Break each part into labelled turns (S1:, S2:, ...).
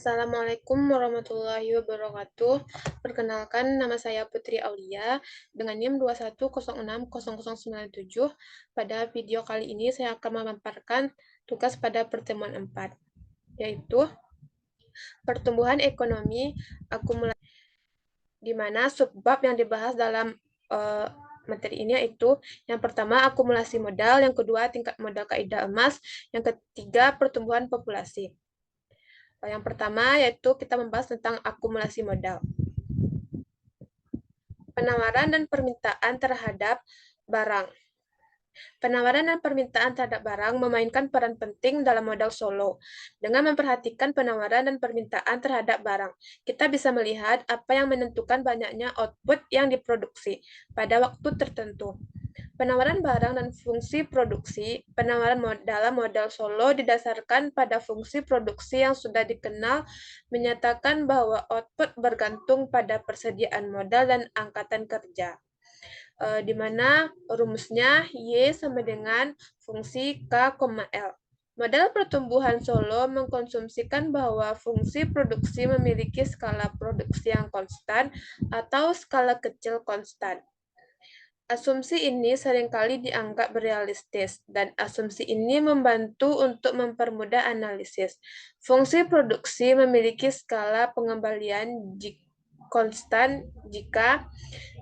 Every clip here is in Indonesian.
S1: Assalamualaikum warahmatullahi wabarakatuh. Perkenalkan, nama saya Putri Aulia dengan NIM 21060097. Pada video kali ini saya akan memaparkan tugas pada pertemuan 4, yaitu pertumbuhan ekonomi akumulasi, di mana subbab yang dibahas dalam materi ini yaitu yang pertama akumulasi modal, yang kedua tingkat modal kaidah emas, yang ketiga pertumbuhan populasi. Yang pertama yaitu kita membahas tentang akumulasi modal. Penawaran dan permintaan terhadap barang. Penawaran dan permintaan terhadap barang memainkan peran penting dalam modal solo. Dengan memperhatikan penawaran dan permintaan terhadap barang, kita bisa melihat apa yang menentukan banyaknya output yang diproduksi pada waktu tertentu. Penawaran barang dan fungsi produksi. Penawaran dalam modal solo didasarkan pada fungsi produksi yang sudah dikenal, menyatakan bahwa output bergantung pada persediaan modal dan angkatan kerja. Di mana rumusnya Y sama dengan fungsi K, L. Modal pertumbuhan solo mengkonsumsikan bahwa fungsi produksi memiliki skala produksi yang konstan atau skala kecil konstan. Asumsi ini seringkali dianggap realistis, dan asumsi ini membantu untuk mempermudah analisis. Fungsi produksi memiliki skala pengembalian konstan jika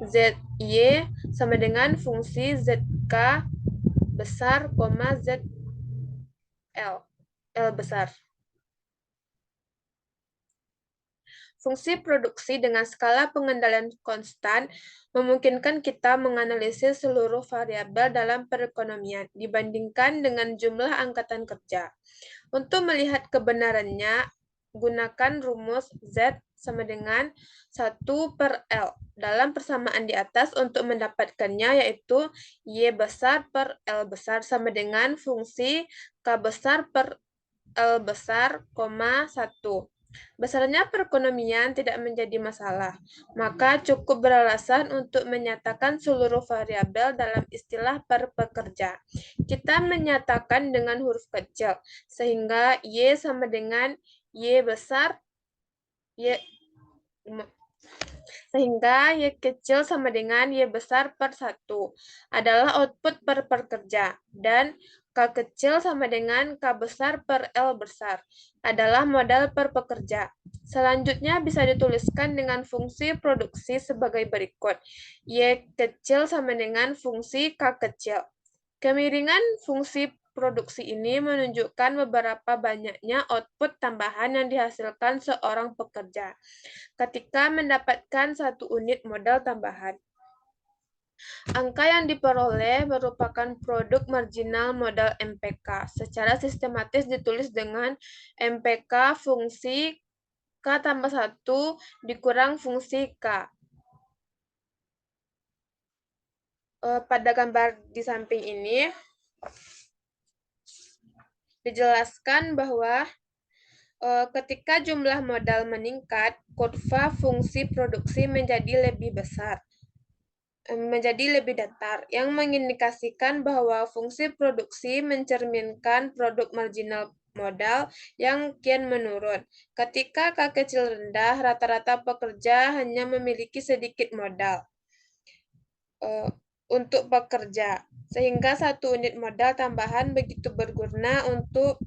S1: ZY sama dengan fungsi ZK besar, ZL, L besar. Fungsi produksi dengan skala pengendalian konstan memungkinkan kita menganalisis seluruh variabel dalam perekonomian dibandingkan dengan jumlah angkatan kerja. Untuk melihat kebenarannya, gunakan rumus Z sama dengan 1/L. Dalam persamaan di atas untuk mendapatkannya yaitu Y besar per L besar sama dengan fungsi K besar per L besar, 1. Besarnya perekonomian tidak menjadi masalah, maka cukup beralasan untuk menyatakan seluruh variabel dalam istilah per pekerja. Kita menyatakan dengan huruf kecil, sehingga Y sama dengan Y besar, sehingga Y kecil sama dengan Y besar per 1 adalah output per pekerja, dan K kecil sama dengan K besar per L besar adalah modal per pekerja. Selanjutnya bisa dituliskan dengan fungsi produksi sebagai berikut. Y kecil sama dengan fungsi K kecil. Kemiringan fungsi produksi ini menunjukkan beberapa banyaknya output tambahan yang dihasilkan seorang pekerja ketika mendapatkan 1 unit modal tambahan. Angka yang diperoleh merupakan produk marginal modal MPK. Secara sistematis ditulis dengan MPK fungsi K tambah 1 dikurang fungsi K. Pada gambar di samping ini dijelaskan bahwa ketika jumlah modal meningkat, kurva fungsi produksi menjadi lebih besar, menjadi lebih datar, yang mengindikasikan bahwa fungsi produksi mencerminkan produk marginal modal yang kian menurun. Ketika K kecil rendah, rata-rata pekerja hanya memiliki sedikit modal untuk bekerja, sehingga 1 unit modal tambahan begitu berguna untuk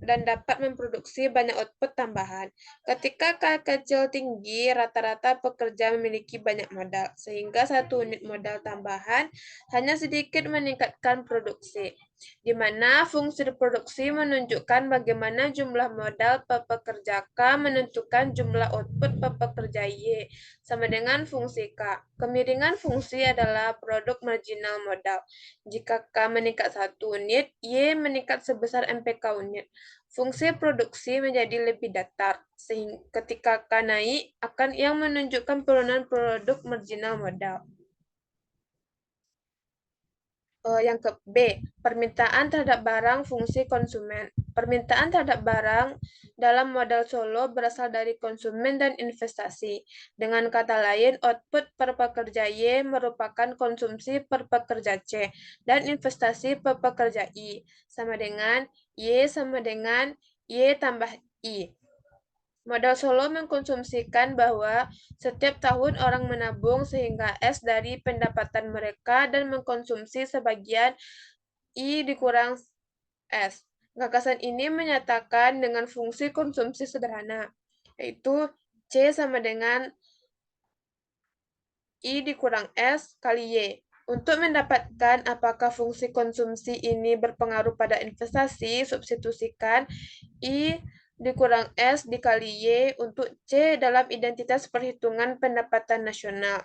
S1: dan dapat memproduksi banyak output tambahan. Ketika K kecil tinggi, rata-rata pekerja memiliki banyak modal, sehingga 1 unit modal tambahan hanya sedikit meningkatkan produksi, di mana fungsi produksi menunjukkan bagaimana jumlah modal per pekerja K menentukan jumlah output per pekerja Y, sama dengan fungsi K. Kemiringan fungsi adalah produk marginal modal. Jika K meningkat 1 unit, Y meningkat sebesar MPK unit. Fungsi produksi menjadi lebih datar, sehingga ketika K naik akan yang menunjukkan penurunan produk marginal modal. Yang ke B, permintaan terhadap barang fungsi konsumen. Permintaan terhadap barang dalam modal solo berasal dari konsumen dan investasi. Dengan kata lain, output per pekerja Y merupakan konsumsi per pekerja C, dan investasi per pekerja I, sama dengan Y sama dengan Y tambah I. Modal Solo mengkonsumsikan bahwa setiap tahun orang menabung sehingga S dari pendapatan mereka dan mengkonsumsi sebagian I dikurang S. Gagasan ini menyatakan dengan fungsi konsumsi sederhana, yaitu C sama dengan I dikurang S kali Y. Untuk mendapatkan apakah fungsi konsumsi ini berpengaruh pada investasi, substitusikan I dikurang S dikali Y untuk C dalam identitas perhitungan pendapatan nasional.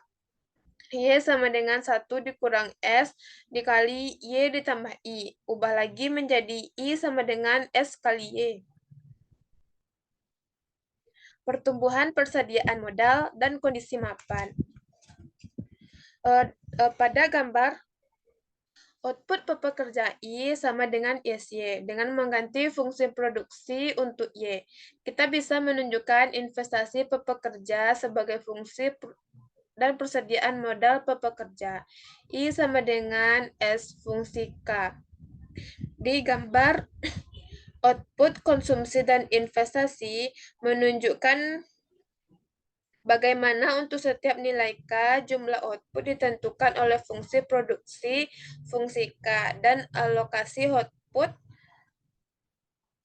S1: Y sama dengan 1 dikurang S dikali Y ditambah I. Ubah lagi menjadi I sama dengan S kali Y. Pertumbuhan persediaan modal dan kondisi mapan. Pada gambar, output pekerja I sama dengan ISY dengan mengganti fungsi produksi untuk Y. Kita bisa menunjukkan investasi pekerja sebagai fungsi dan persediaan modal pekerja. I sama dengan S fungsi K. Di gambar, output konsumsi dan investasi menunjukkan bagaimana untuk setiap nilai K, jumlah output ditentukan oleh fungsi produksi, fungsi K, dan alokasi output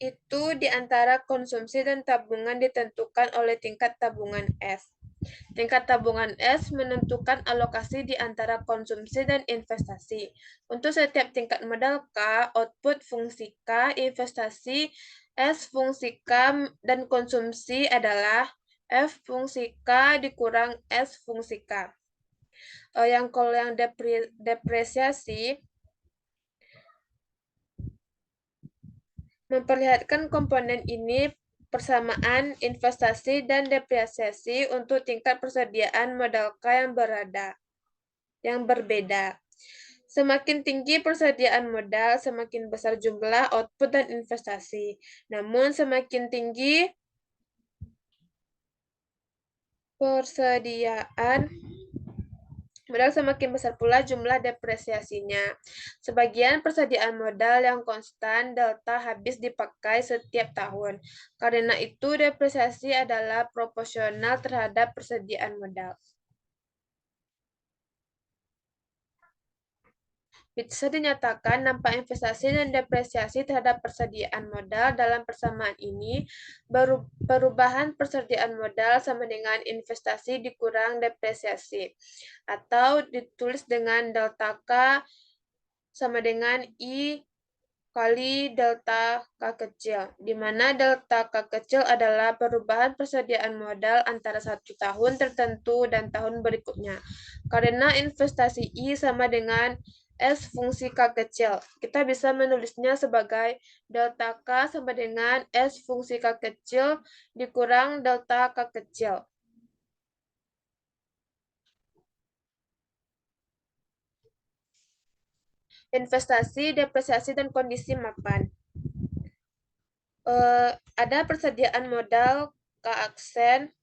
S1: itu di antara konsumsi dan tabungan ditentukan oleh tingkat tabungan S. Tingkat tabungan S menentukan alokasi di antara konsumsi dan investasi. Untuk setiap tingkat modal K, output fungsi K, investasi S fungsi K, dan konsumsi adalah F fungsi K dikurang S fungsi K. Kalau yang depresiasi memperlihatkan komponen ini persamaan investasi dan depresiasi untuk tingkat persediaan modal K yang berbeda. Semakin tinggi persediaan modal, semakin besar jumlah output dan investasi. Namun semakin tinggi persediaan modal, semakin besar pula jumlah depresiasinya. Sebagian persediaan modal yang konstan delta habis dipakai setiap tahun. Karena itu depresiasi adalah proporsional terhadap persediaan modal. Bisa dinyatakan dampak investasi dan depresiasi terhadap persediaan modal dalam persamaan ini, perubahan persediaan modal sama dengan investasi dikurang depresiasi, atau ditulis dengan delta K sama dengan I kali delta K kecil, di mana delta K kecil adalah perubahan persediaan modal antara satu tahun tertentu dan tahun berikutnya. Karena investasi I sama dengan S fungsi K kecil, kita bisa menulisnya sebagai delta K sama dengan S fungsi K kecil dikurang delta K kecil. Investasi, depresiasi, dan kondisi mapan. Ada persediaan modal K aksen,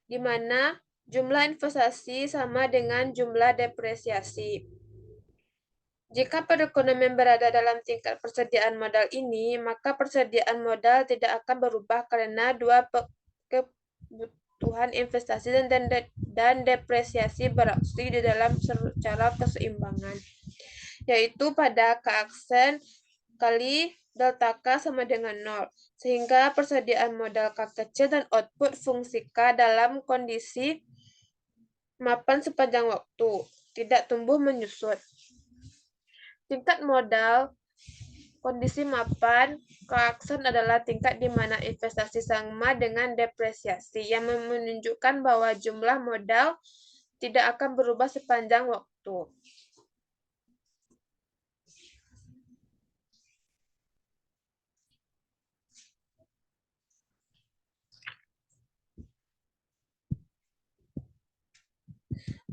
S1: di mana jumlah investasi sama dengan jumlah depresiasi. Jika perekonomian berada dalam tingkat persediaan modal ini, maka persediaan modal tidak akan berubah karena dua kebutuhan investasi dan depresiasi beraksi di dalam secara keseimbangan, yaitu pada K aksen kali delta K sama dengan 0, sehingga persediaan modal K kecil dan output fungsi K dalam kondisi mapan sepanjang waktu, tidak tumbuh menyusut. Tingkat modal kondisi mapan K aksen adalah tingkat di mana investasi sama dengan depresiasi, yang menunjukkan bahwa jumlah modal tidak akan berubah sepanjang waktu.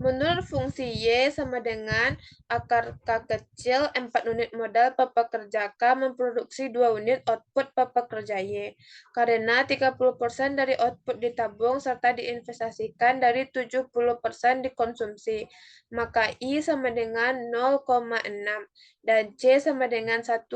S1: Menurut fungsi Y sama dengan akar K kecil, 4 unit modal pekerja K memproduksi 2 unit output pekerja Y. Karena 30% dari output ditabung serta diinvestasikan, dari 70% dikonsumsi, maka I sama dengan 0,6. dan C sama dengan 1,4.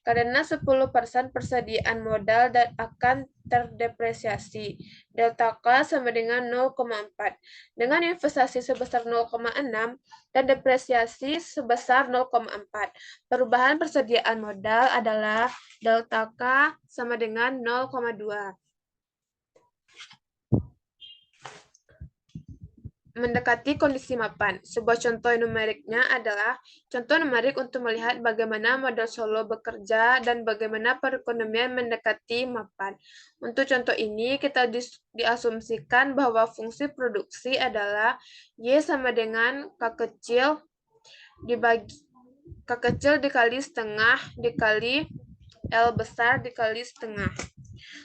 S1: Karena 10% persediaan modal dan akan terdepresiasi. Delta K sama dengan 0,4. Dengan investasi sebesar 0,6 dan depresiasi sebesar 0,4. Perubahan persediaan modal adalah delta K sama dengan 0,2. Mendekati kondisi mapan. Sebuah contoh numeriknya adalah contoh numerik untuk melihat bagaimana modal Solo bekerja dan bagaimana perekonomian mendekati mapan. Untuk contoh ini, kita diasumsikan bahwa fungsi produksi adalah Y sama dengan K kecil dibagi K kecil dikali setengah dikali L besar dikali setengah.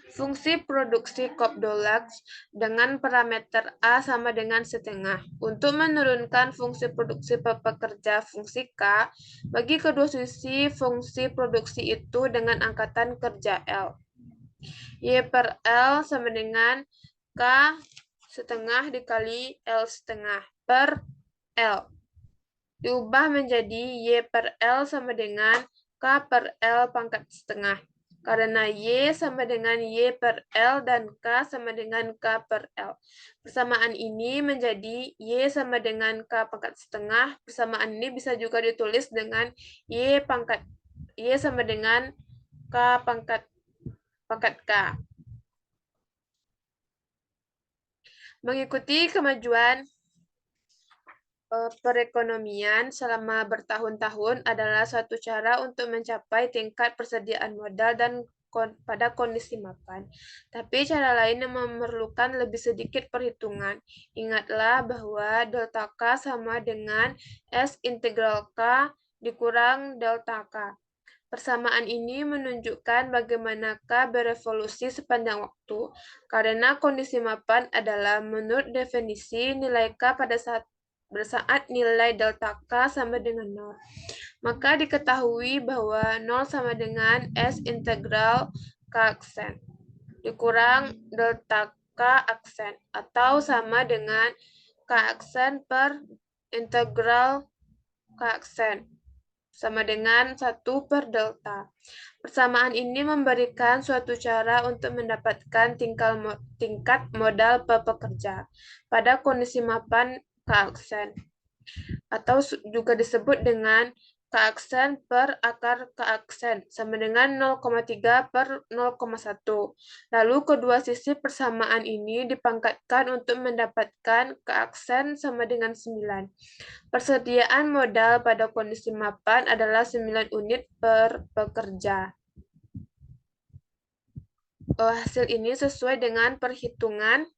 S1: Fungsi produksi Kopdolac dengan parameter A sama dengan setengah. Untuk menurunkan fungsi produksi per pekerja fungsi K, bagi kedua sisi fungsi produksi itu dengan angkatan kerja L. Y per L sama dengan K setengah dikali L setengah per L. Diubah menjadi Y per L sama dengan K per L pangkat setengah. Karena Y sama dengan Y per L dan K sama dengan K per L. Persamaan ini menjadi Y sama dengan K pangkat setengah. Persamaan ini bisa juga ditulis dengan Y sama dengan K pangkat K. Mengikuti kemajuan perekonomian selama bertahun-tahun adalah suatu cara untuk mencapai tingkat persediaan modal dan pada kondisi mapan. Tapi cara lain yang memerlukan lebih sedikit perhitungan. Ingatlah bahwa delta K sama dengan S integral K dikurang delta K. Persamaan ini menunjukkan bagaimana K berevolusi sepanjang waktu, karena kondisi mapan adalah menurut definisi nilai K pada saat nilai delta K sama dengan 0. Maka diketahui bahwa 0 sama dengan S integral K aksen dikurang delta K aksen atau sama dengan K aksen per integral K aksen sama dengan 1 per delta. Persamaan ini memberikan suatu cara untuk mendapatkan tingkat modal per pekerja pada kondisi mapan K-aksen, atau juga disebut dengan K-aksen per akar K-aksen, sama dengan 0,3 per 0,1. Lalu kedua sisi persamaan ini dipangkatkan untuk mendapatkan K-aksen sama dengan 9. Persediaan modal pada kondisi mapan adalah 9 unit per pekerja. Hasil ini sesuai dengan perhitungan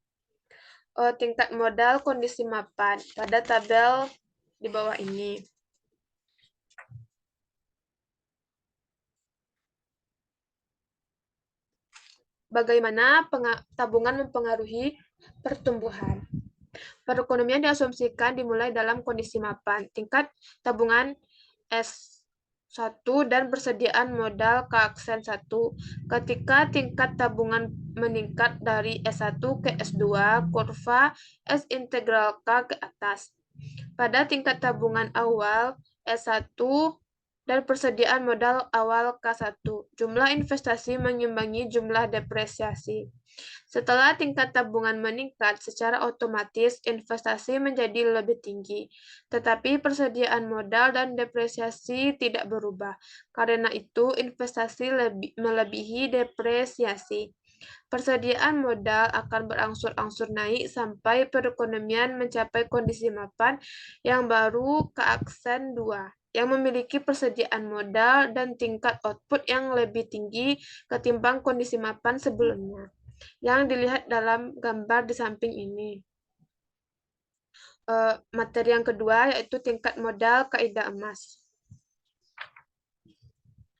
S1: tingkat modal kondisi mapan pada tabel di bawah ini. Bagaimana tabungan mempengaruhi pertumbuhan? Perekonomian diasumsikan dimulai dalam kondisi mapan. Tingkat tabungan S1 dan persediaan modal K-aksen 1. Ketika tingkat tabungan meningkat dari S1 ke S2, kurva S integral K ke atas. Pada tingkat tabungan awal S1 dan persediaan modal awal K1, jumlah investasi mengimbangi jumlah depresiasi. Setelah tingkat tabungan meningkat, secara otomatis investasi menjadi lebih tinggi, tetapi persediaan modal dan depresiasi tidak berubah. Karena itu, investasi melebihi depresiasi. Persediaan modal akan berangsur-angsur naik sampai perekonomian mencapai kondisi mapan yang baru K-aksen 2, yang memiliki persediaan modal dan tingkat output yang lebih tinggi ketimbang kondisi mapan sebelumnya, yang dilihat dalam gambar di samping ini. Materi yang kedua yaitu tingkat modal kaidah emas.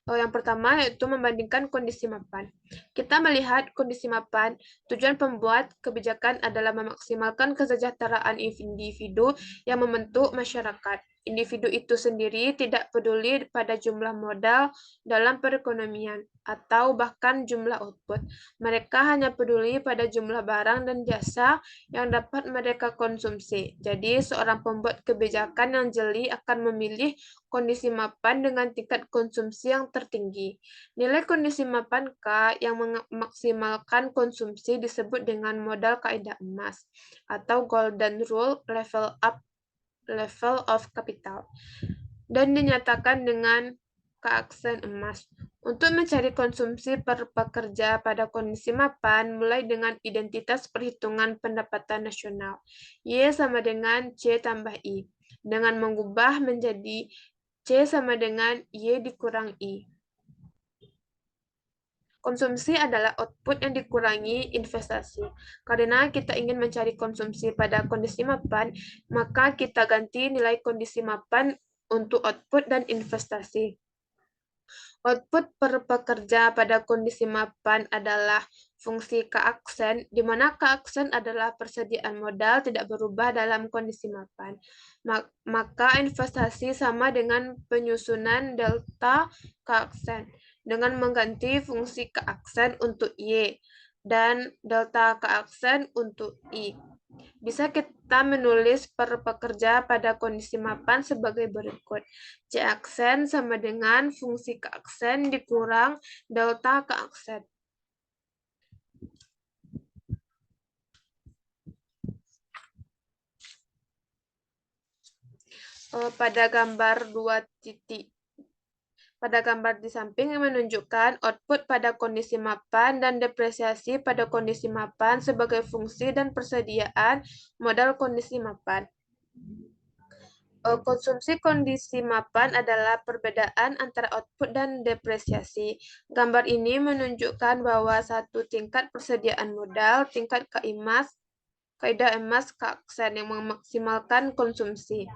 S1: Yang pertama yaitu membandingkan kondisi mapan. Kita melihat kondisi mapan, tujuan pembuat kebijakan adalah memaksimalkan kesejahteraan individu yang membentuk masyarakat. Individu itu sendiri tidak peduli pada jumlah modal dalam perekonomian atau bahkan jumlah output. Mereka hanya peduli pada jumlah barang dan jasa yang dapat mereka konsumsi. Jadi, seorang pembuat kebijakan yang jeli akan memilih kondisi mapan dengan tingkat konsumsi yang tertinggi. Nilai kondisi mapan K yang memaksimalkan konsumsi disebut dengan modal kaidah emas atau golden rule level of capital dan dinyatakan dengan keaksen emas. Untuk mencari konsumsi per pekerja pada kondisi mapan, mulai dengan identitas perhitungan pendapatan nasional. Y sama dengan C tambah I. Dengan mengubah menjadi C sama dengan Y dikurang I. Konsumsi adalah output yang dikurangi investasi. Karena kita ingin mencari konsumsi pada kondisi mapan, maka kita ganti nilai kondisi mapan untuk output dan investasi. Output per pekerja pada kondisi mapan adalah fungsi keaksen, di mana keaksen adalah persediaan modal tidak berubah dalam kondisi mapan. Maka investasi sama dengan penyusunan delta keaksen dengan mengganti fungsi keaksen untuk Y dan delta keaksen untuk I. Bisa kita menulis per pekerja pada kondisi mapan sebagai berikut. C aksen sama dengan fungsi keaksen dikurang delta keaksen. Pada gambar 2 titik. Pada gambar di samping menunjukkan output pada kondisi mapan dan depresiasi pada kondisi mapan sebagai fungsi dan persediaan modal kondisi mapan. Konsumsi kondisi mapan adalah perbedaan antara output dan depresiasi. Gambar ini menunjukkan bahwa satu tingkat persediaan modal, tingkat kaidah emas keaksen yang memaksimalkan konsumsi.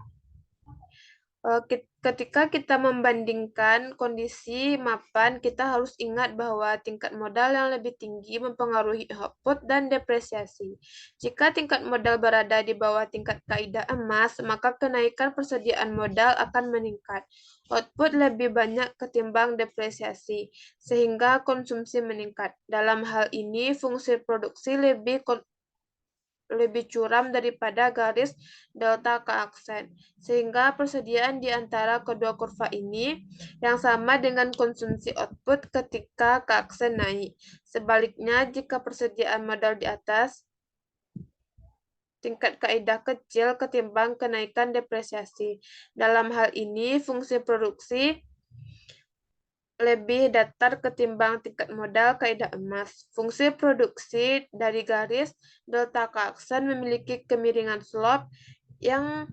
S1: Ketika kita membandingkan kondisi mapan, kita harus ingat bahwa tingkat modal yang lebih tinggi mempengaruhi output dan depresiasi. Jika tingkat modal berada di bawah tingkat kaidah emas, maka kenaikan persediaan modal akan meningkat. Output lebih banyak ketimbang depresiasi, sehingga konsumsi meningkat. Dalam hal ini, fungsi produksi lebih curam daripada garis delta keaksen, sehingga persediaan di antara kedua kurva ini yang sama dengan konsumsi output ketika keaksen naik. Sebaliknya, jika persediaan modal di atas, tingkat kaidah kecil ketimbang kenaikan depresiasi. Dalam hal ini, fungsi produksi lebih datar ketimbang tingkat modal kaidah emas. Fungsi produksi dari garis delta keaksen memiliki kemiringan slope yang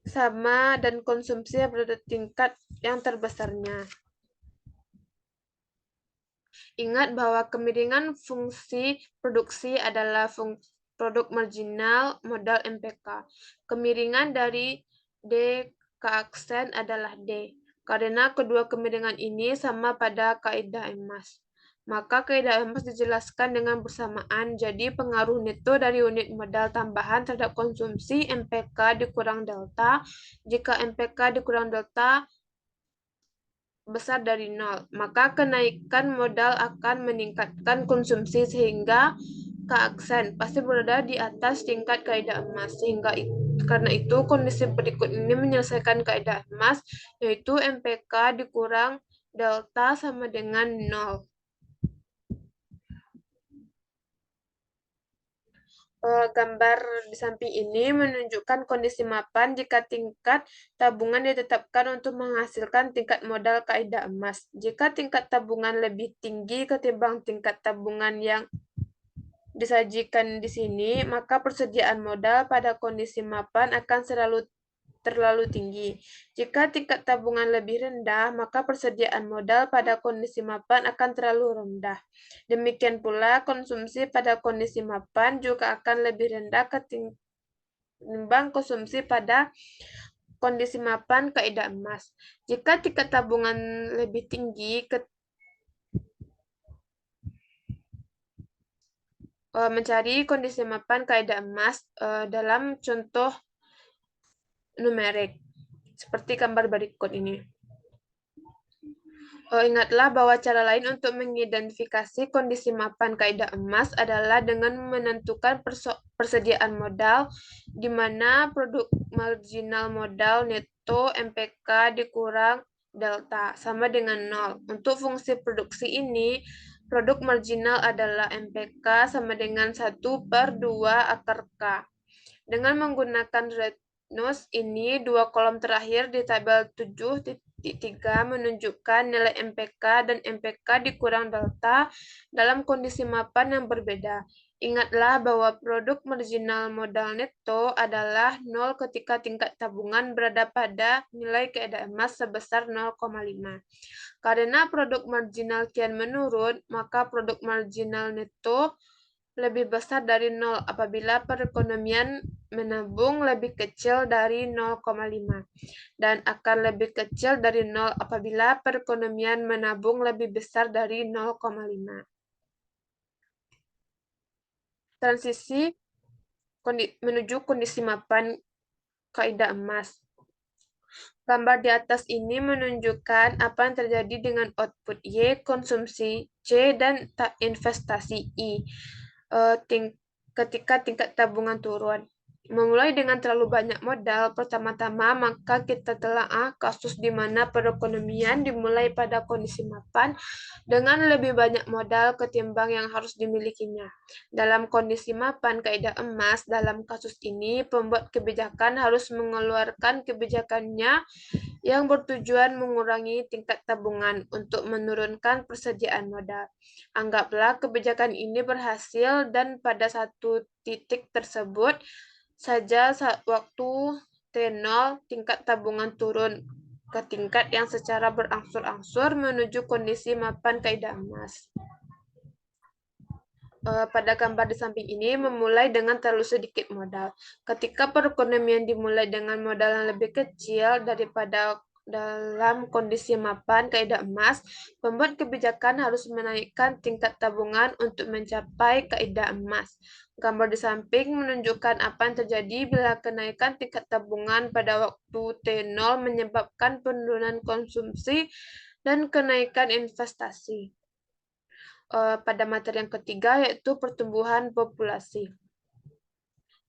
S1: sama dan konsumsi pada tingkat yang terbesarnya. Ingat bahwa kemiringan fungsi produksi adalah produk marginal modal MPK. Kemiringan dari D keaksen adalah D. Karena kedua kemiringan ini sama pada kaidah emas. Maka kaidah emas dijelaskan dengan bersamaan, jadi pengaruh neto dari unit modal tambahan terhadap konsumsi MPK dikurang delta. Jika MPK dikurang delta besar dari nol, maka kenaikan modal akan meningkatkan konsumsi sehingga keaksen pasti berada di atas tingkat kaidah emas. Karena itu kondisi berikut ini menyelesaikan kaidah emas, yaitu MPK dikurang delta sama dengan 0. Gambar di samping ini menunjukkan kondisi mapan jika tingkat tabungan ditetapkan untuk menghasilkan tingkat modal kaidah emas. Jika tingkat tabungan lebih tinggi ketimbang tingkat tabungan yang disajikan di sini, maka persediaan modal pada kondisi mapan akan terlalu tinggi. Jika tingkat tabungan lebih rendah, maka persediaan modal pada kondisi mapan akan terlalu rendah. Demikian pula, konsumsi pada kondisi mapan juga akan lebih rendah ketimbang konsumsi pada kondisi mapan kaidah emas. Jika tingkat tabungan lebih tinggi, mencari kondisi mapan kaidah emas dalam contoh numerik. seperti gambar berikut ini. Ingatlah bahwa cara lain untuk mengidentifikasi kondisi mapan kaidah emas adalah dengan menentukan persediaan modal, di mana produk marginal modal neto MPK dikurang delta sama dengan 0. Untuk fungsi produksi ini, produk marginal adalah MPK sama dengan 1/2 akar K. Dengan menggunakan Rednose ini, dua kolom terakhir di tabel 7.3 menunjukkan nilai MPK dan MPK dikurang delta dalam kondisi mapan yang berbeda. Ingatlah bahwa produk marginal modal neto adalah 0 ketika tingkat tabungan berada pada nilai kaidah emas sebesar 0,5. Karena produk marginal kian menurun, maka produk marginal neto lebih besar dari 0 apabila perekonomian menabung lebih kecil dari 0,5 dan akan lebih kecil dari 0 apabila perekonomian menabung lebih besar dari 0,5. Transisi menuju kondisi mapan kaidah emas. Gambar di atas ini menunjukkan apa yang terjadi dengan output Y, konsumsi C, dan investasi I ketika tingkat tabungan turun. Memulai dengan terlalu banyak modal, pertama-tama maka kita telah kasus di mana perekonomian dimulai pada kondisi mapan dengan lebih banyak modal ketimbang yang harus dimilikinya. Dalam kondisi mapan kaidah emas, dalam kasus ini pembuat kebijakan harus mengeluarkan kebijakannya yang bertujuan mengurangi tingkat tabungan untuk menurunkan persediaan modal. Anggaplah kebijakan ini berhasil dan pada satu titik tersebut saja waktu T0 tingkat tabungan turun ke tingkat yang secara berangsur-angsur menuju kondisi mapan kaidah emas. Pada gambar di samping ini memulai dengan terlalu sedikit modal. Ketika perekonomian dimulai dengan modal yang lebih kecil daripada dalam kondisi mapan kaidah emas, pembuat kebijakan harus menaikkan tingkat tabungan untuk mencapai kaidah emas. Gambar di samping menunjukkan apa yang terjadi bila kenaikan tingkat tabungan pada waktu T0 menyebabkan penurunan konsumsi dan kenaikan investasi. Pada materi yang ketiga yaitu pertumbuhan populasi.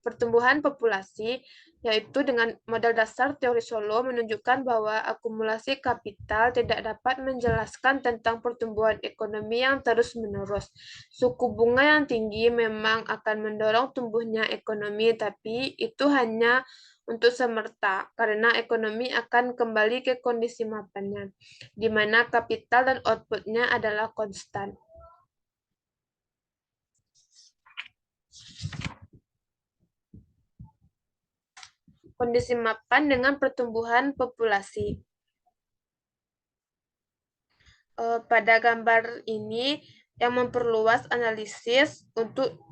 S1: Pertumbuhan populasi yaitu dengan modal dasar teori Solow menunjukkan bahwa akumulasi kapital tidak dapat menjelaskan tentang pertumbuhan ekonomi yang terus-menerus. Suku bunga yang tinggi memang akan mendorong tumbuhnya ekonomi, tapi itu hanya untuk semerta, karena ekonomi akan kembali ke kondisi mapannya, di mana kapital dan output-nya adalah konstan. Kondisi mapan dengan pertumbuhan populasi. Pada gambar ini yang memperluas analisis untuk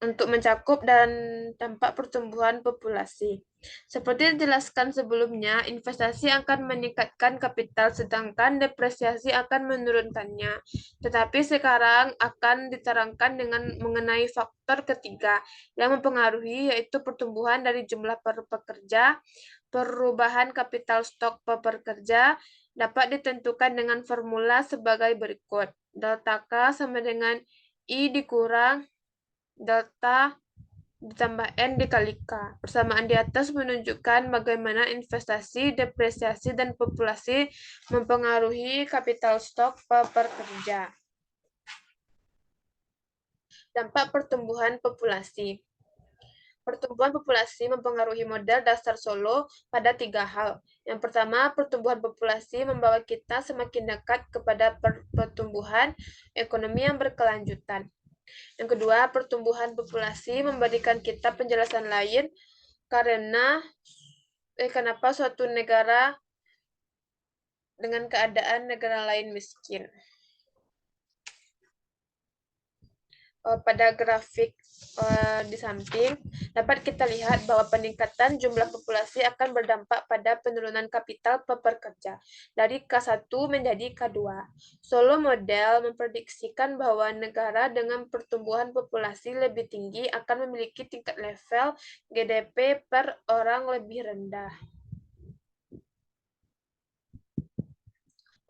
S1: mencakup dan dampak pertumbuhan populasi. Seperti dijelaskan sebelumnya, investasi akan meningkatkan kapital sedangkan depresiasi akan menurunkannya. Tetapi sekarang akan diterangkan dengan mengenai faktor ketiga yang mempengaruhi yaitu pertumbuhan dari jumlah pekerja. Perubahan kapital stok pekerja dapat ditentukan dengan formula sebagai berikut. Delta K sama dengan I dikurang delta ditambah N dikali K. Persamaan di atas menunjukkan bagaimana investasi, depresiasi, dan populasi mempengaruhi kapital stok pekerja. Dampak pertumbuhan populasi. Pertumbuhan populasi mempengaruhi modal dasar Solow pada 3 hal. Yang pertama, pertumbuhan populasi membawa kita semakin dekat kepada pertumbuhan ekonomi yang berkelanjutan. Yang kedua, pertumbuhan populasi memberikan kita penjelasan lain karena kenapa suatu negara dengan keadaan negara lain miskin. Pada grafik di samping dapat kita lihat bahwa peningkatan jumlah populasi akan berdampak pada penurunan kapital pekerja dari K1 menjadi K2. Solow model memprediksikan bahwa negara dengan pertumbuhan populasi lebih tinggi akan memiliki tingkat level GDP per orang lebih rendah.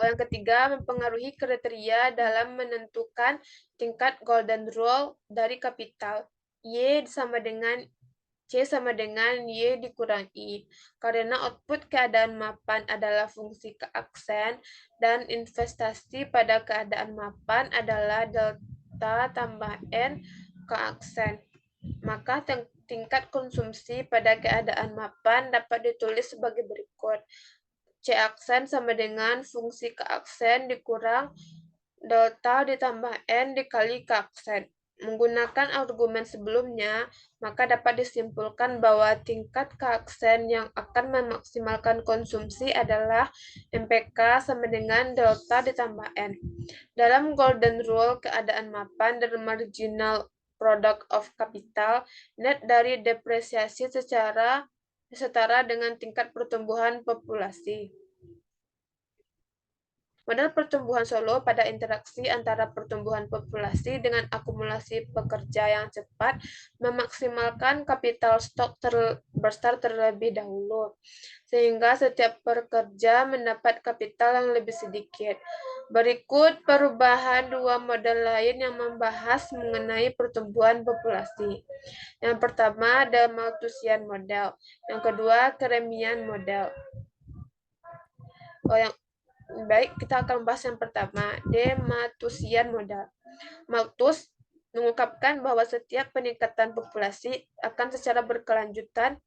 S1: Yang ketiga, mempengaruhi kriteria dalam menentukan tingkat golden rule dari kapital. Y sama dengan C sama dengan Y dikurang I. Karena output keadaan mapan adalah fungsi keaksen dan investasi pada keadaan mapan adalah delta tambah N keaksen. Maka tingkat konsumsi pada keadaan mapan dapat ditulis sebagai berikut. C aksen sama dengan fungsi keaksen dikurang delta ditambah N dikali keaksen. Menggunakan argumen sebelumnya, maka dapat disimpulkan bahwa tingkat keaksen yang akan memaksimalkan konsumsi adalah MPK sama dengan delta ditambah N. Dalam Golden Rule, keadaan mapan dan marginal product of capital net dari depresiasi secara setara dengan tingkat pertumbuhan populasi. Model pertumbuhan Solo pada interaksi antara pertumbuhan populasi dengan akumulasi pekerja yang cepat memaksimalkan kapital stok besar terlebih dahulu, sehingga setiap pekerja mendapat kapital yang lebih sedikit. Berikut perubahan dua model lain yang membahas mengenai pertumbuhan populasi. Yang pertama, The Malthusian Model. Yang kedua, Kremian Model. Baik, kita akan membahas yang pertama, The Malthusian Model. Malthus mengungkapkan bahwa setiap peningkatan populasi akan secara berkelanjutan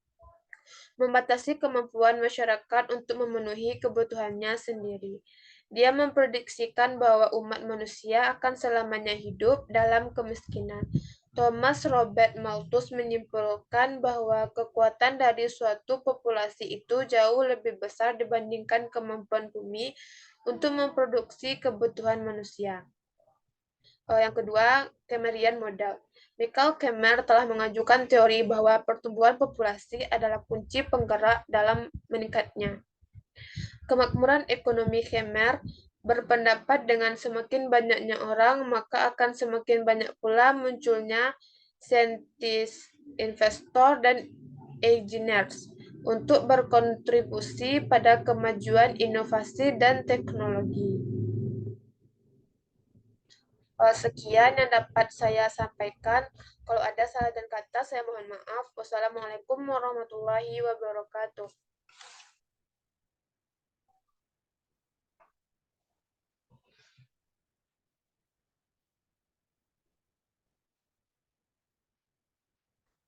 S1: membatasi kemampuan masyarakat untuk memenuhi kebutuhannya sendiri. Dia memprediksikan bahwa umat manusia akan selamanya hidup dalam kemiskinan. Thomas Robert Malthus menyimpulkan bahwa kekuatan dari suatu populasi itu jauh lebih besar dibandingkan kemampuan bumi untuk memproduksi kebutuhan manusia. Yang kedua, Kemerian Model. Michael Kemer telah mengajukan teori bahwa pertumbuhan populasi adalah kunci penggerak dalam meningkatnya. Kemakmuran ekonomi Kemer berpendapat dengan semakin banyaknya orang, maka akan semakin banyak pula munculnya saintis, investor, dan engineers untuk berkontribusi pada kemajuan inovasi dan teknologi. Sekian yang dapat saya sampaikan. Kalau ada salah dan kata, saya mohon maaf. Wassalamualaikum warahmatullahi wabarakatuh.